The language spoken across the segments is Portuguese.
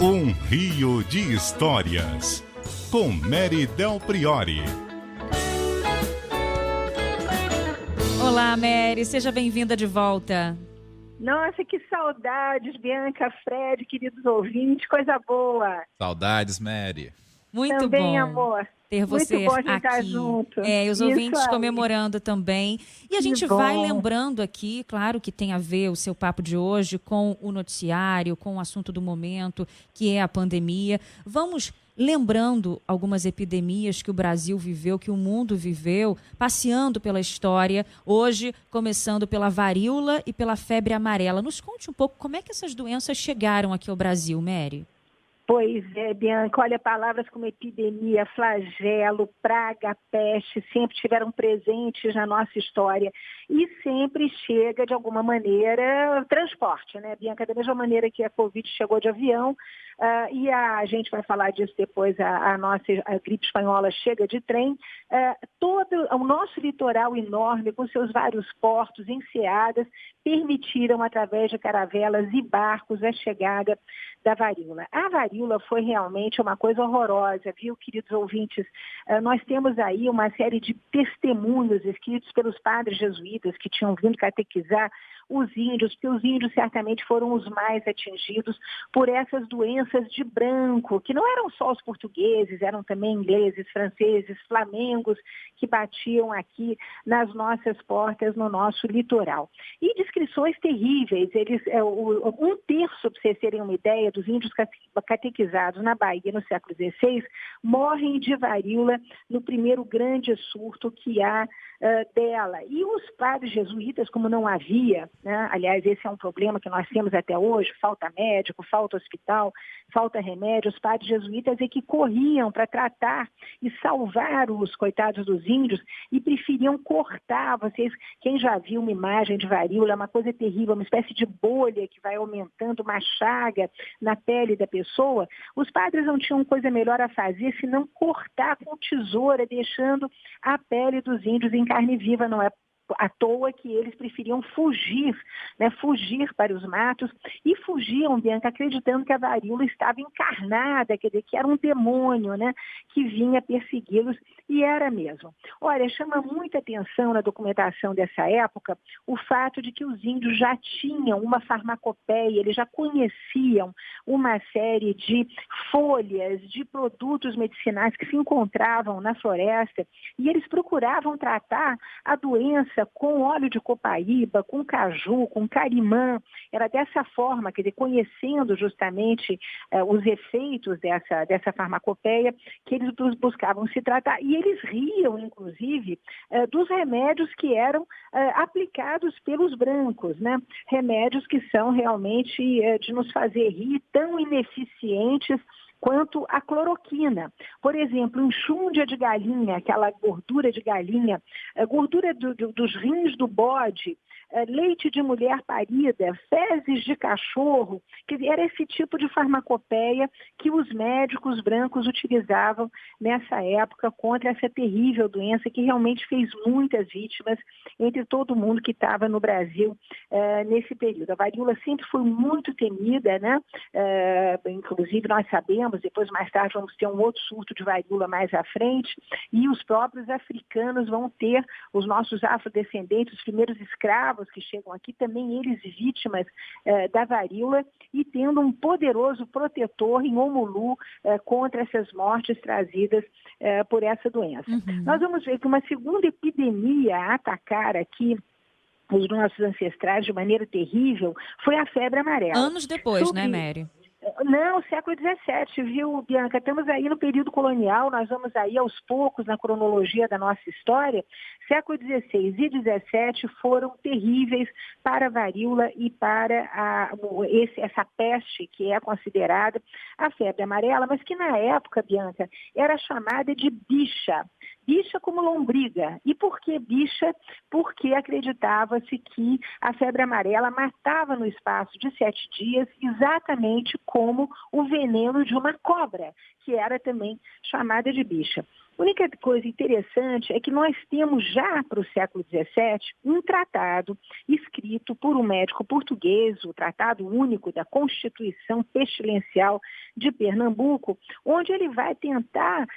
Um rio de histórias, com Mary Del Priore. Olá, Mary, seja bem-vinda de volta. Nossa, que saudades, Bianca, Fred, queridos ouvintes, coisa boa. Saudades, Mary. Muito também, bom amor. ter você Muito bom a gente estar aqui. junto. E os Isso ouvintes aí. comemorando também. E a Que gente bom. vai lembrando aqui, claro que tem a ver o seu papo de hoje com o noticiário, com o assunto do momento, que é a pandemia. Vamos lembrando algumas epidemias que o Brasil viveu, que o mundo viveu, passeando pela história. Hoje, começando pela varíola e pela febre amarela. Nos conte um pouco como é que essas doenças chegaram aqui ao Brasil, Mary. Pois é, Bianca, olha, palavras como epidemia, flagelo, praga, peste, sempre estiveram presentes na nossa história e sempre chega, de alguma maneira, transporte, né, Bianca? Da mesma maneira que a Covid chegou de avião, e a gente vai falar disso depois, a gripe espanhola chega de trem, todo o nosso litoral enorme, com seus vários portos, enseadas, permitiram, através de caravelas e barcos, a chegada da varíola. A varíola foi realmente uma coisa horrorosa, viu, queridos ouvintes? Nós temos aí uma série de testemunhos escritos pelos padres jesuítas que tinham vindo catequizar os índios, porque os índios certamente foram os mais atingidos por essas doenças de branco, que não eram só os portugueses, eram também ingleses, franceses, flamengos, que batiam aqui nas nossas portas, no nosso litoral. E descrições terríveis, um terço, para vocês terem uma ideia, dos índios catequizados na Bahia no século XVI, morrem de varíola no primeiro grande surto que há dela. E os padres jesuítas, como não havia, né? Aliás, esse é um problema que nós temos até hoje, falta médico, falta hospital, falta remédio, os padres jesuítas é que corriam para tratar e salvar os coitados dos índios e preferiam cortar. Quem já viu uma imagem de varíola, é uma coisa terrível, uma espécie de bolha que vai aumentando, uma chaga na pele da pessoa. Os padres não tinham coisa melhor a fazer senão cortar com tesoura, deixando a pele dos índios em carne viva. Não é à toa que eles preferiam fugir, né, fugir para os matos e fugiam, Bianca, acreditando que a varíola estava encarnada, quer dizer, que era um demônio, né, que vinha persegui-los, e era mesmo. Olha, chama muita atenção na documentação dessa época o fato de que os índios já tinham uma farmacopeia, eles já conheciam uma série de folhas, de produtos medicinais que se encontravam na floresta, e eles procuravam tratar a doença com óleo de copaíba, com caju, com carimã. Era dessa forma, quer dizer, conhecendo justamente os efeitos dessa farmacopeia, que eles buscavam se tratar. E eles riam, inclusive, dos remédios que eram aplicados pelos brancos, né? Remédios que são realmente de nos fazer rir, tão ineficientes quanto a cloroquina. Por exemplo, enxúndia de galinha, aquela gordura de galinha, gordura dos rins do bode, leite de mulher parida, fezes de cachorro, que era esse tipo de farmacopeia que os médicos brancos utilizavam nessa época contra essa terrível doença que realmente fez muitas vítimas entre todo mundo que estava no Brasil nesse período. A varíola sempre foi muito temida, né? Inclusive nós sabemos, depois mais tarde vamos ter um outro surto de varíola mais à frente, e os próprios africanos vão ter, os nossos afrodescendentes, os primeiros escravos que chegam aqui, também eles vítimas da varíola e tendo um poderoso protetor em Omulu contra essas mortes trazidas por essa doença. Uhum. Nós vamos ver que uma segunda epidemia a atacar aqui os nossos ancestrais de maneira terrível foi a febre amarela. Anos depois, né, Mary? Não, século XVII, viu, Bianca? Estamos aí no período colonial, nós vamos aí aos poucos na cronologia da nossa história. Século XVI e XVII foram terríveis para a varíola e para essa peste que é considerada a febre amarela, mas que na época, Bianca, era chamada de bicha. Bicha como lombriga. E por que bicha? Porque acreditava-se que a febre amarela matava no espaço de 7 dias, exatamente como o veneno de uma cobra, que era também chamada de bicha. A única coisa interessante é que nós temos já para o século XVII um tratado escrito por um médico português, o Tratado Único da Constituição Pestilencial de Pernambuco, onde ele vai tentar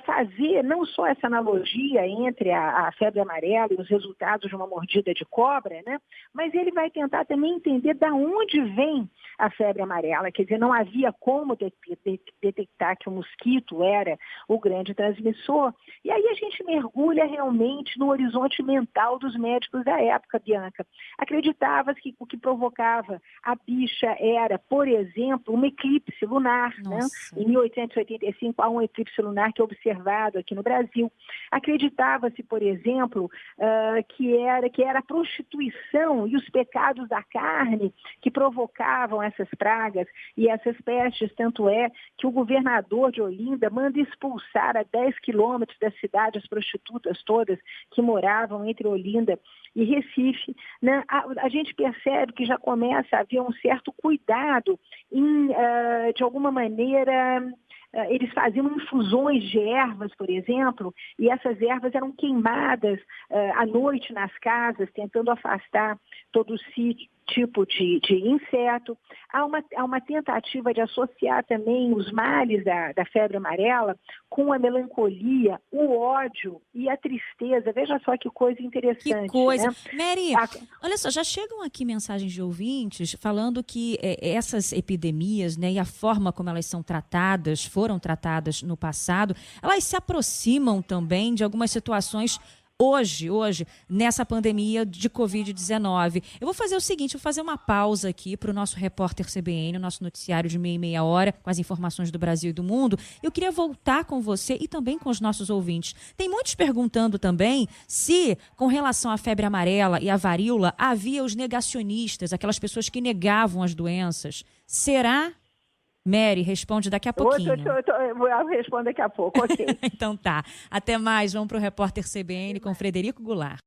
fazer não só essa analogia entre a febre amarela e os resultados de uma mordida de cobra, né? Mas ele vai tentar também entender de onde vem a febre amarela. Quer dizer, não havia como detectar que o mosquito era o grande transmissor. E aí a gente mergulha realmente no horizonte mental dos médicos da época, Bianca. Acreditava que o que provocava a bicha era, por exemplo, um eclipse lunar. Né? Em 1885 há um eclipse lunar que é observado aqui no Brasil. Acreditava-se, por exemplo, que era a prostituição e os pecados da carne que provocavam essas pragas e essas pestes. Tanto é que o governador de Olinda manda expulsar a 10 quilômetros da cidade as prostitutas todas que moravam entre Olinda e Recife. Né? A gente percebe que já começa a haver um certo cuidado em, de alguma maneira, eles faziam infusões de ervas, por exemplo, e essas ervas eram queimadas à noite nas casas, tentando afastar todo tipo de inseto. Há uma tentativa de associar também os males da febre amarela com a melancolia, o ódio e a tristeza. Veja só que coisa interessante. Que coisa. Né? Mary, olha só, já chegam aqui mensagens de ouvintes falando que essas epidemias, né, e a forma como elas foram tratadas no passado, elas se aproximam também de algumas situações hoje, nessa pandemia de Covid-19. Eu vou fazer o seguinte, vou fazer uma pausa aqui para o nosso repórter CBN, o nosso noticiário de meia hora, com as informações do Brasil e do mundo. Eu queria voltar com você e também com os nossos ouvintes. Tem muitos perguntando também se, com relação à febre amarela e à varíola, havia os negacionistas, aquelas pessoas que negavam as doenças. Será? Mary, responde daqui a pouquinho. Eu respondo daqui a pouco, ok. Então tá. Até mais. Vamos para o repórter CBN com Frederico Goulart.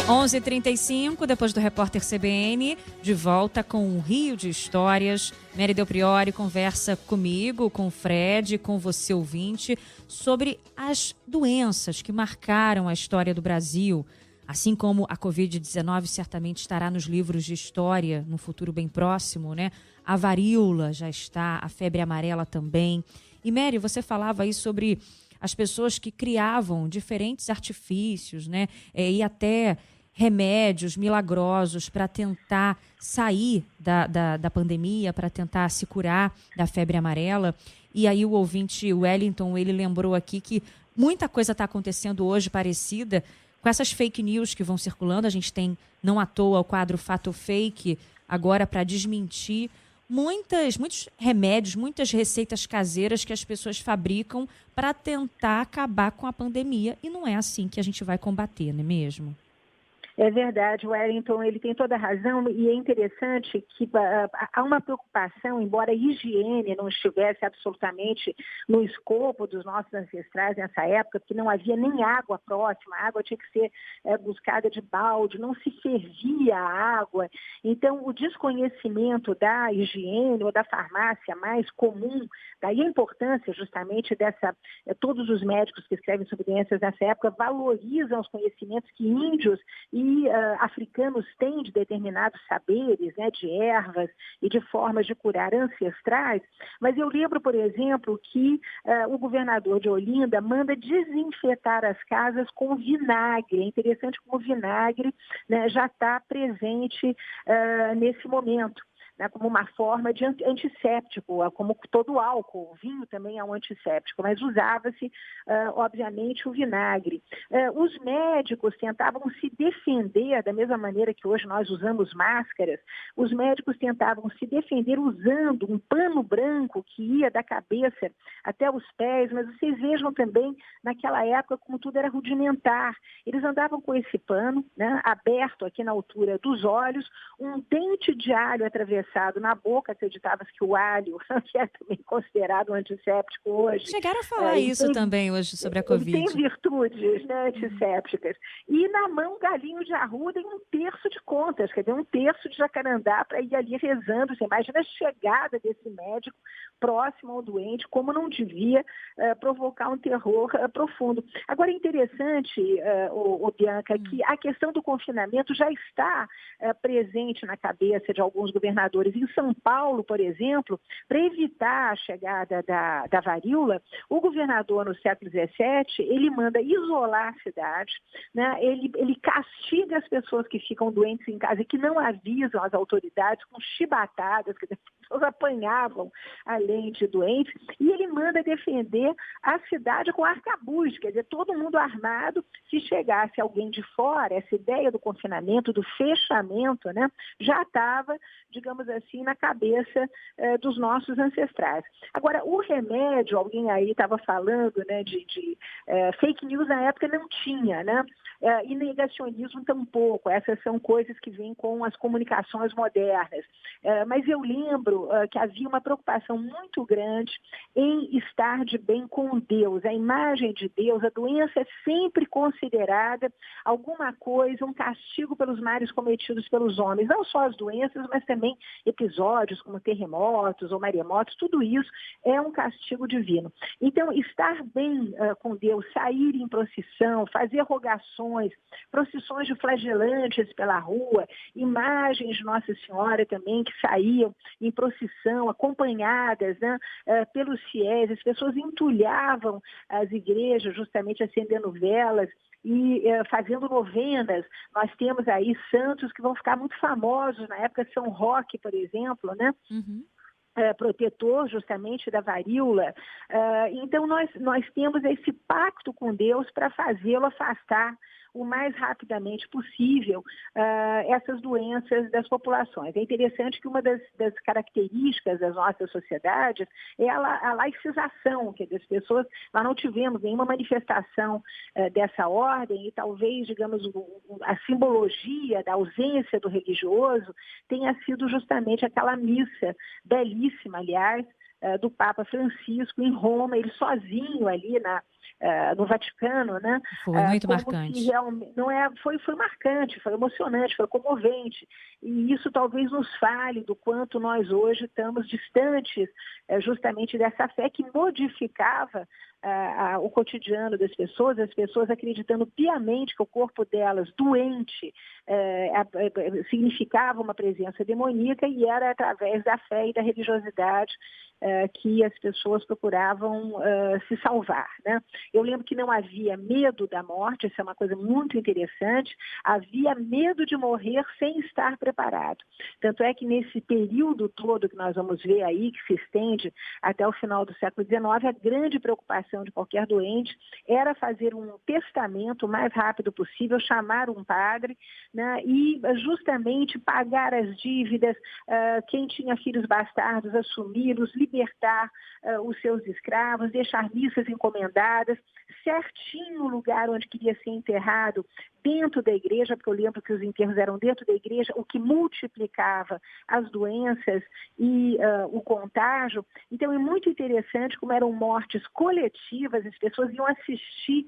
11h35, depois do repórter CBN, de volta com um rio de histórias. Mary Del Priore conversa comigo, com o Fred, com você ouvinte, sobre as doenças que marcaram a história do Brasil. Assim como a Covid-19 certamente estará nos livros de história no futuro bem próximo, né? A varíola já está, a febre amarela também. E Mary, você falava aí sobre as pessoas que criavam diferentes artifícios, né? E até remédios milagrosos para tentar sair da pandemia, para tentar se curar da febre amarela. E aí o ouvinte Wellington, ele lembrou aqui que muita coisa está acontecendo hoje parecida com essas fake news que vão circulando. A gente tem, não à toa, o quadro Fato ou Fake agora para desmentir muitos remédios, muitas receitas caseiras que as pessoas fabricam para tentar acabar com a pandemia. E não é assim que a gente vai combater, não é mesmo? É verdade, o Wellington, ele tem toda a razão, e é interessante que há uma preocupação, embora a higiene não estivesse absolutamente no escopo dos nossos ancestrais nessa época, porque não havia nem água próxima, a água tinha que ser buscada de balde, não se fervia a água. Então, o desconhecimento da higiene ou da farmácia mais comum, daí a importância justamente todos os médicos que escrevem sobre doenças nessa época valorizam os conhecimentos que índios e africanos têm de determinados saberes, né, de ervas e de formas de curar ancestrais. Mas eu lembro, por exemplo, que o governador de Olinda manda desinfetar as casas com vinagre. É interessante como o vinagre, né, já está presente nesse momento, né, como uma forma de antisséptico, como todo álcool. O vinho também é um antisséptico, mas usava-se, obviamente, o vinagre. Os médicos tentavam se defender, da mesma maneira que hoje nós usamos máscaras, os médicos tentavam se defender usando um pano branco que ia da cabeça até os pés, mas vocês vejam também, naquela época, como tudo era rudimentar. Eles andavam com esse pano, né, aberto aqui na altura dos olhos, um dente de alho atravessado atravessado na boca, acreditava que o alho, que é também considerado um antisséptico hoje. Chegaram a falar isso também hoje sobre a Covid. Ele tem virtudes, né, antissépticas. E na mão, galinho de arruda e 1/3 de contas, quer dizer, 1/3 de jacarandá para ir ali rezando. Você imagina a chegada desse médico próximo ao doente, como não devia provocar um terror profundo. Agora, é interessante, Bianca, que a questão do confinamento já está presente na cabeça de alguns governadores. Em São Paulo, por exemplo, para evitar a chegada da varíola, o governador, no século XVII, ele manda isolar a cidade, né? Ele castiga as pessoas que ficam doentes em casa e que não avisam as autoridades com chibatadas, que as pessoas apanhavam além de doentes, e ele manda defender a cidade com arcabuz, quer dizer, todo mundo armado. Se chegasse alguém de fora, essa ideia do confinamento, do fechamento, né, já estava, digamos assim, na cabeça dos nossos ancestrais. Agora, o remédio, alguém aí estava falando, né, de fake news na época não tinha, né? E negacionismo tampouco. Essas são coisas que vêm com as comunicações modernas. Mas eu lembro que havia uma preocupação muito grande em estar de bem com Deus. A imagem de Deus, a doença é sempre considerada alguma coisa, um castigo pelos males cometidos pelos homens. Não só as doenças, mas também episódios como terremotos ou maremotos, tudo isso é um castigo divino. Então, estar bem com Deus, sair em procissão, fazer rogações, procissões de flagelantes pela rua, imagens de Nossa Senhora também que saíam em procissão, acompanhadas, né, pelos fiéis. As pessoas entulhavam as igrejas justamente acendendo velas e fazendo novenas. Nós temos aí santos que vão ficar muito famosos na época de São Roque, por exemplo, né? Uhum. Protetor justamente da varíola. Então nós temos esse pacto com Deus para fazê-lo afastar o mais rapidamente possível essas doenças das populações. É interessante que uma das características das nossas sociedades é a laicização, que as pessoas, nós não tivemos nenhuma manifestação dessa ordem e talvez, digamos, a simbologia da ausência do religioso tenha sido justamente aquela missa belíssima, aliás, do Papa Francisco em Roma, ele sozinho ali no Vaticano, né? Foi muito marcante. Foi marcante, foi emocionante, foi comovente. E isso talvez nos fale do quanto nós hoje estamos distantes justamente dessa fé que modificava o cotidiano das pessoas, as pessoas acreditando piamente que o corpo delas, doente, significava uma presença demoníaca, e era através da fé e da religiosidade que as pessoas procuravam se salvar, né? Eu lembro que não havia medo da morte, isso é uma coisa muito interessante, havia medo de morrer sem estar preparado. Tanto é que nesse período todo que nós vamos ver aí, que se estende até o final do século XIX, a grande preocupação de qualquer doente era fazer um testamento o mais rápido possível, chamar um padre, né, e justamente pagar as dívidas, quem tinha filhos bastardos, assumi-los, libertar os seus escravos, deixar missas encomendadas, certinho o lugar onde queria ser enterrado, dentro da igreja, porque eu lembro que os enterros eram dentro da igreja, o que multiplicava as doenças e o contágio. Então é muito interessante como eram mortes coletivas, as pessoas iam assistir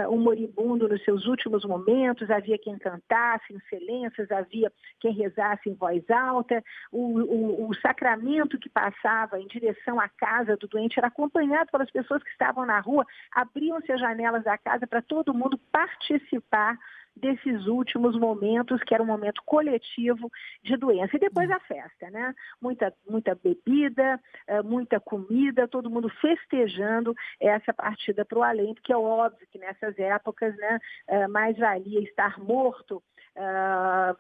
o moribundo nos seus últimos momentos, havia quem cantasse em silêncios, havia quem rezasse em voz alta, o sacramento que passava em direção à casa do doente era acompanhado pelas pessoas que estavam na rua, abriam-se as janelas da casa para todo mundo participar desses últimos momentos, que era um momento coletivo de doença. E depois a festa, né? Muita bebida, muita comida, todo mundo festejando essa partida para o além, porque é óbvio que nessas épocas, né, mais valia estar morto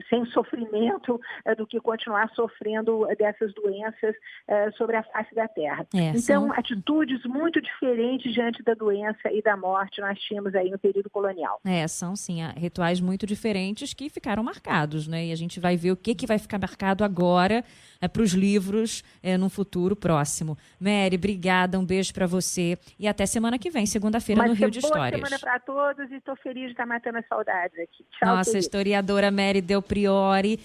sem sofrimento do que continuar sofrendo dessas doenças sobre a face da Terra. Então, atitudes muito diferentes diante da doença e da morte nós tínhamos aí no período colonial. São sim rituais muito diferentes que ficaram marcados, né? E a gente vai ver o que vai ficar marcado agora para os livros num futuro próximo. Mary, obrigada, um beijo para você e até semana que vem, segunda-feira, no Rio de Histórias. Boa semana para todos e estou feliz de estar matando as saudades aqui. Tchau, nossa, historiadora Mary Del Priore.